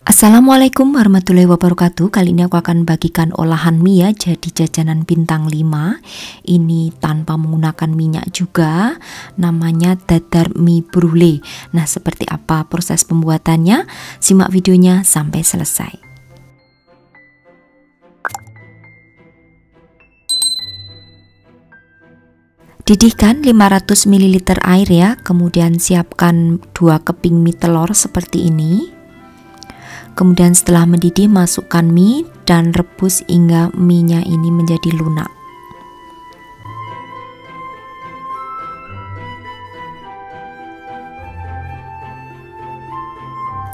Assalamualaikum warahmatullahi wabarakatuh. Kali ini aku akan bagikan olahan mie ya, jadi jajanan bintang 5. Ini tanpa menggunakan minyak juga. Namanya dadar mie brulee. Nah, seperti apa proses pembuatannya? Simak videonya sampai selesai. Didihkan 500 ml air ya, kemudian siapkan 2 keping mie telur seperti ini. Kemudian setelah mendidih masukkan mie dan rebus hingga mie-nya ini menjadi lunak.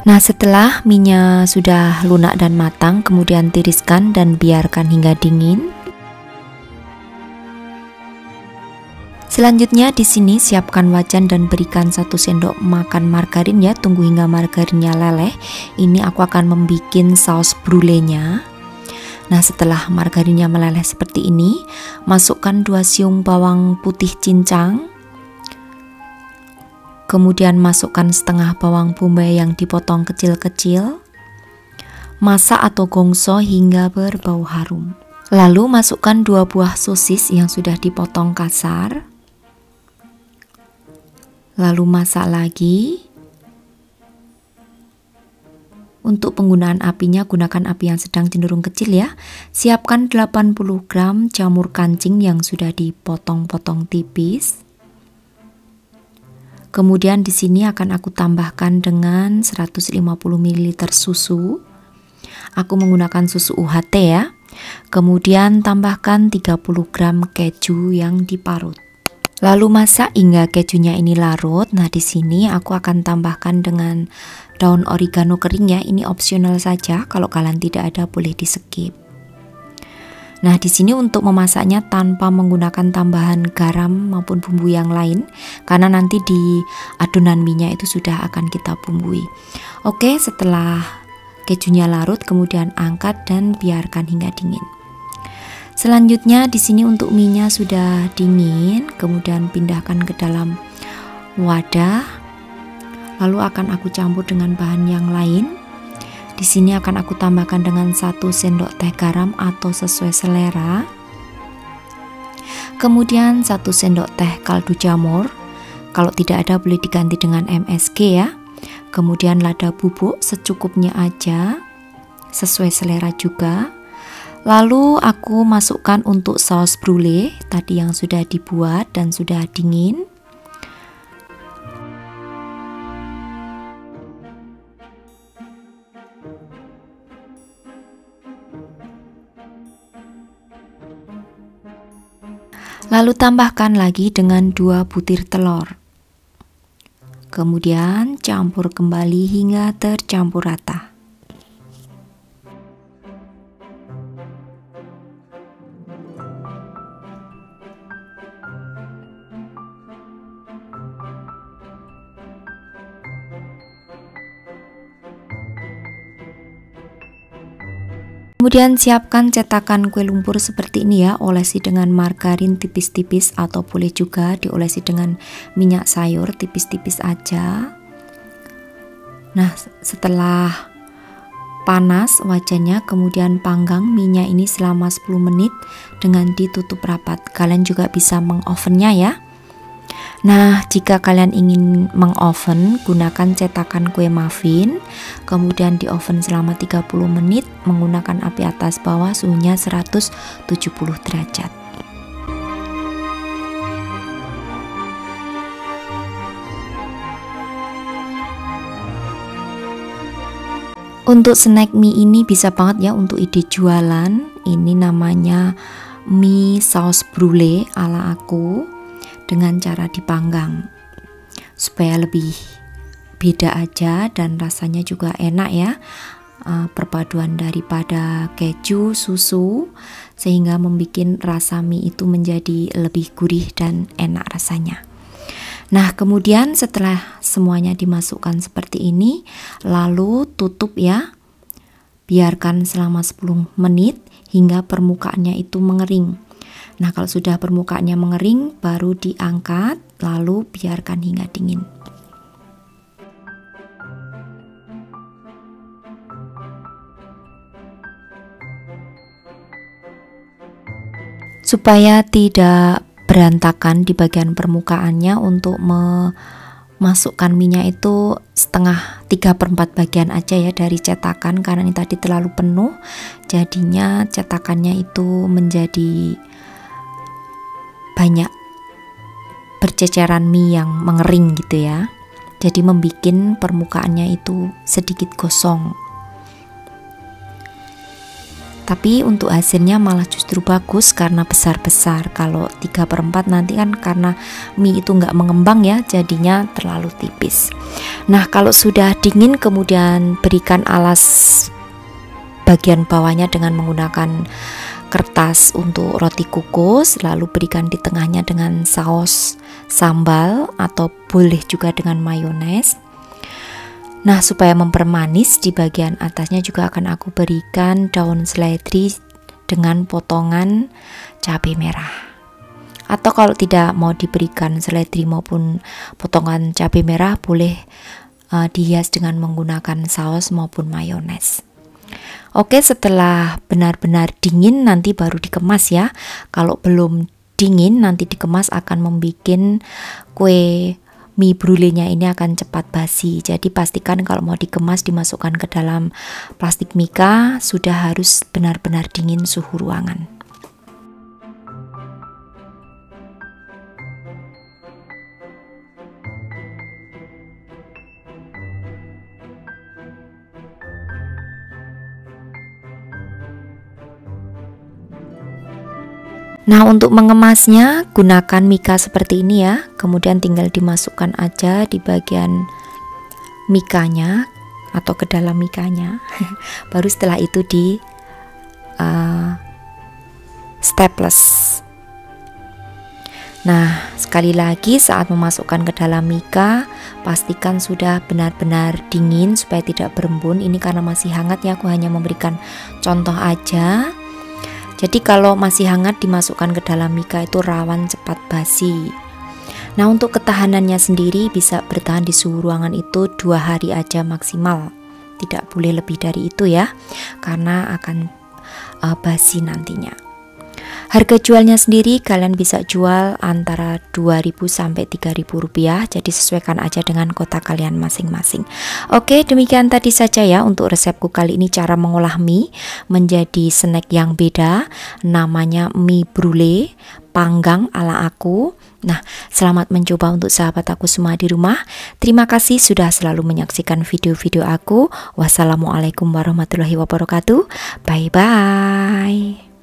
Nah, setelah mie-nya sudah lunak dan matang, kemudian tiriskan dan biarkan hingga dingin. Selanjutnya di sini siapkan wajan dan berikan 1 sendok makan margarin ya, tunggu hingga margarinnya leleh. Ini aku akan membuat saus brulee-nya. Nah, setelah margarinnya meleleh seperti ini, masukkan 2 siung bawang putih cincang. Kemudian masukkan setengah bawang bombay yang dipotong kecil-kecil. Masak atau gongso hingga berbau harum. Lalu masukkan 2 buah sosis yang sudah dipotong kasar. Lalu masak lagi. Untuk penggunaan apinya gunakan api yang sedang cenderung kecil ya. Siapkan 80 gram jamur kancing yang sudah dipotong-potong tipis. Kemudian di sini akan aku tambahkan dengan 150 ml susu. Aku menggunakan susu UHT ya. Kemudian tambahkan 30 gram keju yang diparut. Lalu masak hingga kejunya ini larut. Nah, di sini aku akan tambahkan dengan daun oregano kering ya. Ini opsional saja. Kalau kalian tidak ada boleh di skip. Nah, di sini untuk memasaknya tanpa menggunakan tambahan garam maupun bumbu yang lain, karena nanti di adonan mie-nya itu sudah akan kita bumbui. Oke, setelah kejunya larut, kemudian angkat dan biarkan hingga dingin. Selanjutnya di sini untuk mie-nya sudah dingin, kemudian pindahkan ke dalam wadah. Lalu akan aku campur dengan bahan yang lain. Di sini akan aku tambahkan dengan 1 sendok teh garam atau sesuai selera. Kemudian 1 sendok teh kaldu jamur. Kalau tidak ada boleh diganti dengan MSG ya. Kemudian lada bubuk secukupnya aja, sesuai selera juga. Lalu aku masukkan untuk saus brulee tadi yang sudah dibuat dan sudah dingin. Lalu tambahkan lagi dengan 2 butir telur. Kemudian campur kembali hingga tercampur rata. Kemudian siapkan cetakan kue lumpur seperti ini ya, olesi dengan margarin tipis-tipis atau boleh juga diolesi dengan minyak sayur tipis-tipis aja. Nah, setelah panas wajannya, kemudian panggang mie-nya ini selama 10 menit dengan ditutup rapat. Kalian juga bisa mengovennya ya. Nah, jika kalian ingin mengoven, gunakan cetakan kue muffin, kemudian di oven selama 30 menit menggunakan api atas bawah, suhunya 170 derajat. Untuk snack mie ini bisa banget ya untuk ide jualan. Ini namanya mie saus brulee ala aku, dengan cara dipanggang supaya lebih beda aja dan rasanya juga enak ya, perpaduan daripada keju, susu, sehingga membuat rasa mie itu menjadi lebih gurih dan enak rasanya. Nah, kemudian setelah semuanya dimasukkan seperti ini, lalu tutup ya, biarkan selama 10 menit hingga permukaannya itu mengering. Nah, kalau sudah permukaannya mengering, baru diangkat, lalu biarkan hingga dingin. Supaya tidak berantakan di bagian permukaannya, untuk memasukkan minyak itu setengah 3/4 bagian aja ya dari cetakan, karena ini tadi terlalu penuh, jadinya cetakannya itu menjadi banyak berceceran mie yang mengering gitu ya. Jadi membuat permukaannya itu sedikit gosong. Tapi untuk hasilnya malah justru bagus karena besar-besar. Kalau 3/4 nanti kan karena mie itu nggak mengembang ya, jadinya terlalu tipis. Nah, kalau sudah dingin kemudian berikan alas bagian bawahnya dengan menggunakan kertas untuk roti kukus, lalu berikan di tengahnya dengan saus sambal atau boleh juga dengan mayones. Nah, supaya mempermanis, di bagian atasnya juga akan aku berikan daun seledri dengan potongan cabai merah. Atau kalau tidak mau diberikan seledri maupun potongan cabai merah, boleh dihias dengan menggunakan saus maupun mayones. Oke, setelah benar-benar dingin nanti baru dikemas ya. Kalau belum dingin nanti dikemas akan membuat kue mie brulenya ini akan cepat basi. Jadi pastikan kalau mau dikemas dimasukkan ke dalam plastik mika sudah harus benar-benar dingin suhu ruangan. Nah, untuk mengemasnya gunakan mika seperti ini ya. Kemudian tinggal dimasukkan aja di bagian mikanya atau ke dalam mikanya. Baru setelah itu di staples. Nah, sekali lagi saat memasukkan ke dalam mika, pastikan sudah benar-benar dingin supaya tidak berembun. Ini karena masih hangat ya, aku hanya memberikan contoh aja. Jadi kalau masih hangat dimasukkan ke dalam mika itu rawan cepat basi. Nah, untuk ketahanannya sendiri bisa bertahan di suhu ruangan itu 2 hari aja maksimal. Tidak boleh lebih dari itu ya, karena akan basi nantinya. Harga jualnya sendiri kalian bisa jual antara 2.000 sampai 3.000 rupiah, jadi sesuaikan aja dengan kota kalian masing-masing. Oke, demikian tadi saja ya untuk resepku kali ini, cara mengolah mie menjadi snack yang beda, namanya mie brulee panggang ala aku. Nah, selamat mencoba untuk sahabat aku semua di rumah. Terima kasih sudah selalu menyaksikan video-video aku. Wassalamualaikum warahmatullahi wabarakatuh. Bye-bye.